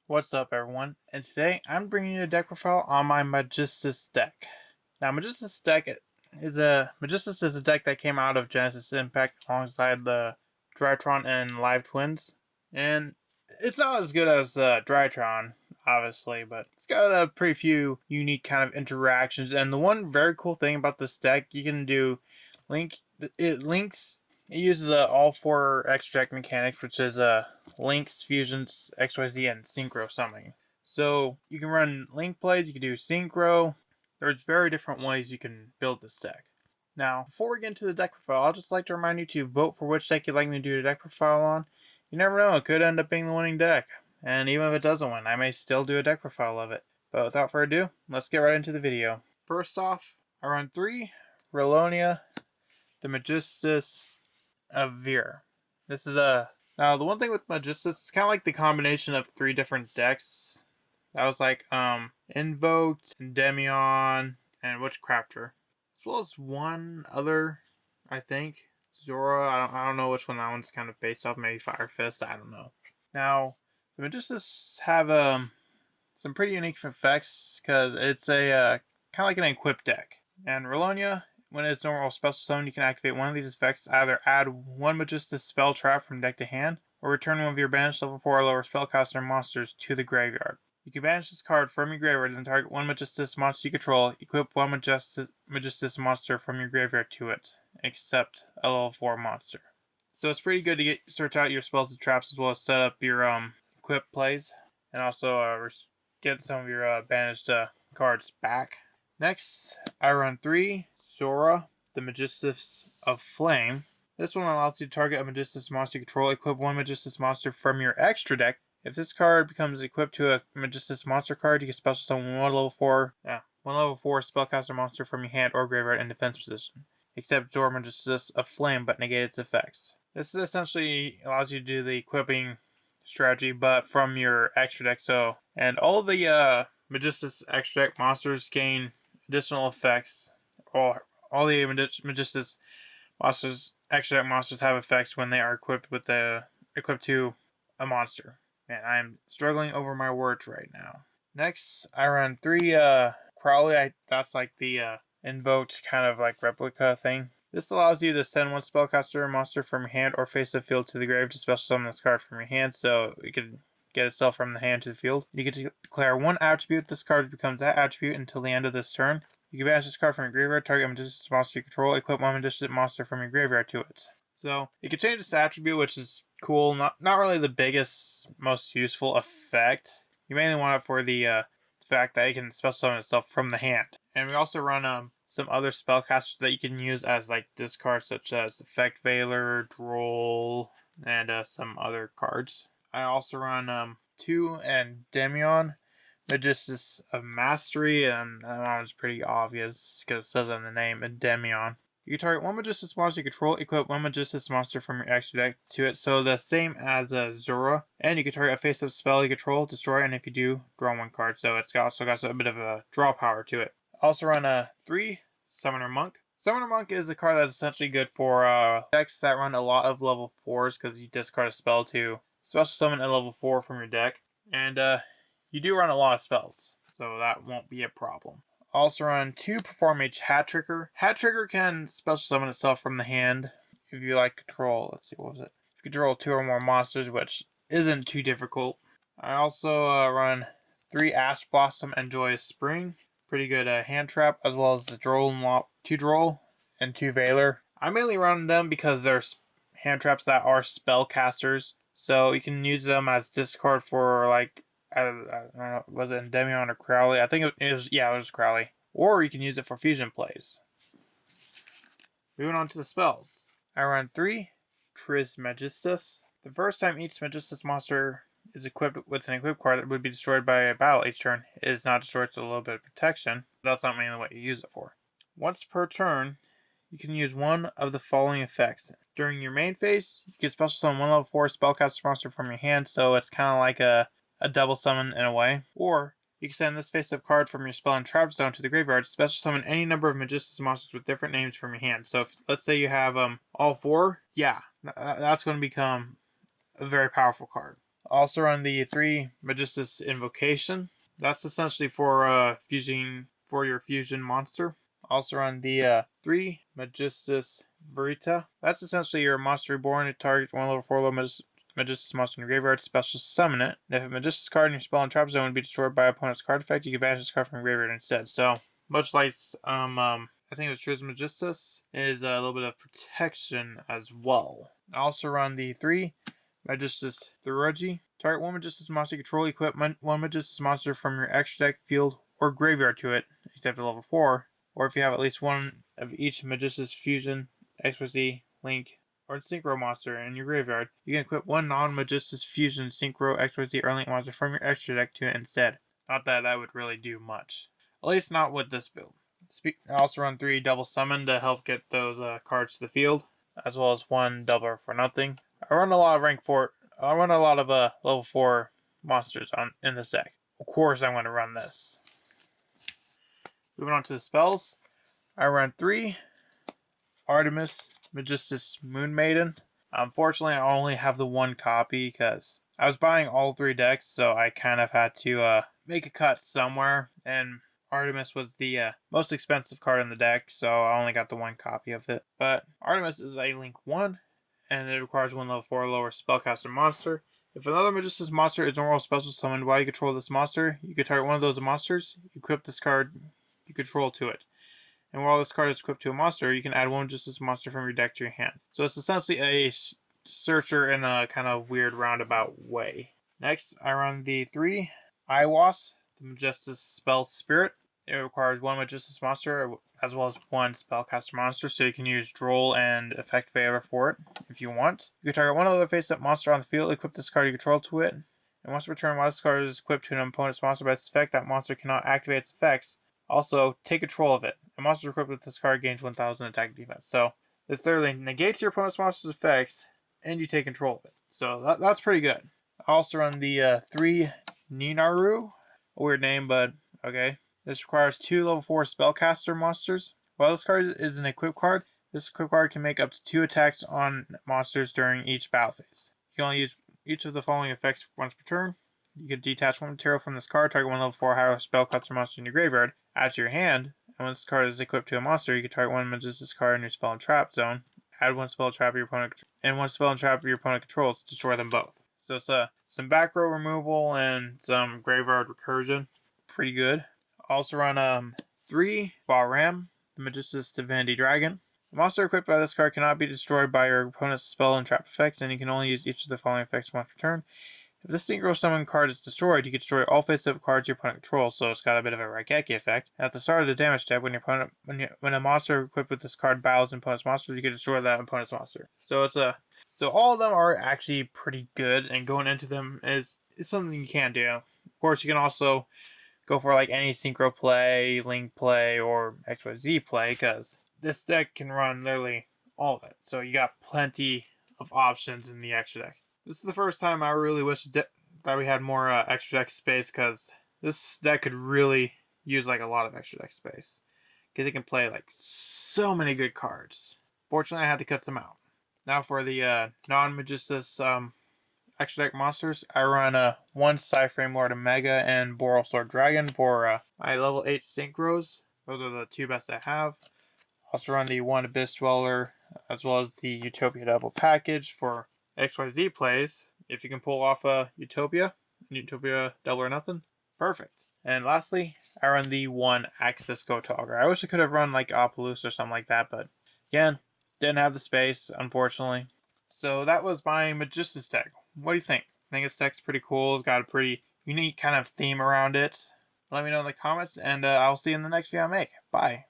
What's up, everyone? And today I'm bringing you a deck profile on my Magistus deck. Now, Magistus is a deck that came out of Genesis Impact alongside the Drytron and Live Twins, and it's not as good as Drytron, obviously, but it's got a pretty few unique kind of interactions. And the one very cool thing about this deck, you can do link. It uses all four extract mechanics, which is links, fusions, XYZ, and synchro summoning. So you can run link plays, you can do synchro. There's very different ways you can build this deck. Now, before we get into the deck profile, I'd just like to remind you to vote for which deck you'd like me to do a deck profile on. You never know, it could end up being the winning deck. And even if it doesn't win, I may still do a deck profile of it. But without further ado, let's get right into the video. First off, I run 3 Relonia, the Magistus of Veer. This is now the one thing with Magistus, it's kind of like the combination of 3 different decks. That was like Invoked, Endymion, and Witchcrafter, as well as one other, I think, Zora. I don't know which one that one's kind of based off. Maybe Fire Fist. I don't know. Now the Magistus have some pretty unique effects because it's a kind of like an equipped deck. And Relonia, when it's normal special summon, you can activate one of these effects, either add one Magistus spell trap from deck to hand, or return one of your banished level 4 or lower spellcaster monsters to the graveyard. You can banish this card from your graveyard and target one Magistus monster you control, equip one Magistus monster from your graveyard to it, except a level 4 monster. So it's pretty good to search out your spells and traps, as well as set up your equip plays, and also get some of your banished cards back. Next, I run 3 Zora, the Magistus of Flame. This one allows you to target a Magistus monster you control, equip one Magistus monster from your extra deck. If this card becomes equipped to a Magistus monster card, you can special summon one level 4 spellcaster monster from your hand or graveyard in defense position, except Zora Magistus of Flame, but negate its effects. This essentially allows you to do the equipping strategy, but from your extra deck. And all the Magistus extra deck monsters gain additional effects. All the Magistus extra deck monsters have effects when they are equipped to a monster. Man, I'm struggling over my words right now. Next, I run 3 Crowley. That's like the invoked kind of like replica thing. This allows you to send one spellcaster monster from your hand or face the field to the grave to special summon this card from your hand, so it can get itself from the hand to the field. You can declare one attribute. This card becomes that attribute until the end of this turn. You can banish this card from your graveyard, target a Magistus monster you control, equip one Magistus monster from your graveyard to it. So you can change this attribute, which is cool. Not really the biggest, most useful effect. You mainly want it for the fact that it can special summon itself from the hand. And we also run some other spellcasters that you can use as like discards, such as Effect Veiler, Droll, and some other cards. I also run 2 Endymion, Magistus of Mastery, and that one's pretty obvious because it says in the name, Endymion. You can target one Magistus monster you control, equip one Magistus monster from your extra deck to it, so the same as Zora. And you can target a face-up spell you control, destroy, and if you do, draw one card, so it's also got a bit of a draw power to it. Also run 3 Summoner Monk. Summoner Monk is a card that's essentially good for decks that run a lot of level 4s, because you discard a spell to special summon a level 4 from your deck. And you do run a lot of spells, so that won't be a problem. Also run 2 Perform Mage Hat Trigger. Hat Trigger can special summon itself from the hand if you like control. Let's see, what was it? If you control 2 or more monsters, which isn't too difficult. I also run 3 Ash Blossom and Joyous Spring. Pretty good hand trap, as well as the 2 Droll and 2 Veiler. I mainly run them because they're hand traps that are spellcasters, so you can use them as discard for like I don't know, was it Endymion or Crowley? I think it was Crowley. Or you can use it for fusion plays. Moving on to the spells. I run 3 Trismegistus. The first time each Magistus monster is equipped with an equipped card that would be destroyed by a battle each turn, it is not destroyed, so a little bit of protection. That's not mainly what you use it for. Once per turn, you can use one of the following effects. During your main phase, you can special summon one level 4 spellcaster monster from your hand, so it's kind of like a double summon in a way. Or you can send this face-up card from your spell and trap zone to the graveyard, special summon any number of Magistus monsters with different names from your hand. So if, let's say you have all 4, yeah, that's going to become a very powerful card. Also run the 3 Magistus Invocation. That's essentially for your fusion monster. Also run the 3 Magistus Verita. That's essentially your monster reborn. It targets one level 4 low Magistus monster in your graveyard. Special summon it. And if a Magistus card in your spell and trap zone would be destroyed by opponent's card effect, you can banish this card from your graveyard instead. So much like I think it was Trismegistus, is a little bit of protection as well. I also run the 3 Magistus Theurgy. Target one Magistus monster you control, equip one Magistus monster from your extra deck, field, or graveyard to it, except at level 4. Or if you have at least one of each Magistus Fusion, XYZ, Link, or Synchro monster in your graveyard, you can equip one non-Magistus Fusion, Synchro, XYZ, or Link monster from your extra deck to it instead. Not that that would really do much. At least not with this build. I also run 3 double summon to help get those cards to the field, as well as 1 double for nothing. I run a lot of rank 4. I run a lot of level 4 monsters in this deck. Of course, I'm going to run this. Moving on to the spells, I run 3 Artemis Magistus Moon Maiden. Unfortunately, I only have the 1 copy because I was buying all 3 decks, so I kind of had to make a cut somewhere, and Artemis was the most expensive card in the deck, so I only got the 1 copy of it. But Artemis is a Link 1, and it requires 1 level 4 lower spellcaster monster. If another Magistus monster is normal special summoned while you control this monster, you can target one of those monsters, equip this card you control to it. And while this card is equipped to a monster, you can add 1 Magistus monster from your deck to your hand. So it's essentially a searcher in a kind of weird roundabout way. Next, I run the 3 Iwas, the Magistus Spell Spirit. It requires 1 Magistus monster as well as 1 spellcaster monster, so you can use Droll and Effect Favor for it if you want. You can target one other face-up monster on the field, equip this card you control to it, and once per turn, while this card is equipped to an opponent's monster by its effect, that monster cannot activate its effects. Also, take control of it. A monster equipped with this card gains 1000 attack defense. So, this literally negates your opponent's monster's effects, and you take control of it. So, that's pretty good. I also run the 3 Ninaru. A weird name, but okay. This requires 2 level 4 spellcaster monsters. While this card is an equip card, this equip card can make up to 2 attacks on monsters during each battle phase. You can only use each of the following effects once per turn. You can detach 1 material from this card, target 1 level 4 higher spellcaster monster in your graveyard, add to your hand, and when this card is equipped to a monster, you can target 1 Magistus card in your spell and trap zone, add 1 spell and trap your opponent, and 1 spell and trap your opponent controls to destroy them both. So it's some back row removal and some graveyard recursion. Pretty good. Also run 3 Bahram, the Magistus Divinity Dragon. The monster equipped by this card cannot be destroyed by your opponent's spell and trap effects, and you can only use each of the following effects once per turn. If this synchro summon card is destroyed, you can destroy all face-up cards your opponent controls, so it's got a bit of a Raigeki effect. At the start of the damage step, when a monster equipped with this card battles an opponent's monster, you can destroy that opponent's monster. So so all of them are actually pretty good, and going into them is something you can do. Of course, you can also go for like any synchro play, link play, or XYZ play, because this deck can run literally all of it. So you got plenty of options in the extra deck. This is the first time I really wish that we had more extra deck space, because this deck could really use like a lot of extra deck space, because it can play like so many good cards. Fortunately, I had to cut some out. Now for the non-Magistus extra deck monsters, I run 1 Psyframe Lord Omega and Boral Sword Dragon for my level 8 synchros. Those are the 2 best I have. Also run the 1 Abyss Dweller as well as the Utopia Devil package for XYZ plays. If you can pull off a Utopia Double or Nothing, perfect. And lastly, I run the 1 Axis Gotogger. I wish I could have run like Opalus or something like that, but again, didn't have the space, unfortunately. So that was my Magistus deck. What do you think? I think this deck's pretty cool. It's got a pretty unique kind of theme around it. Let me know in the comments, and I'll see you in the next video I make. Bye.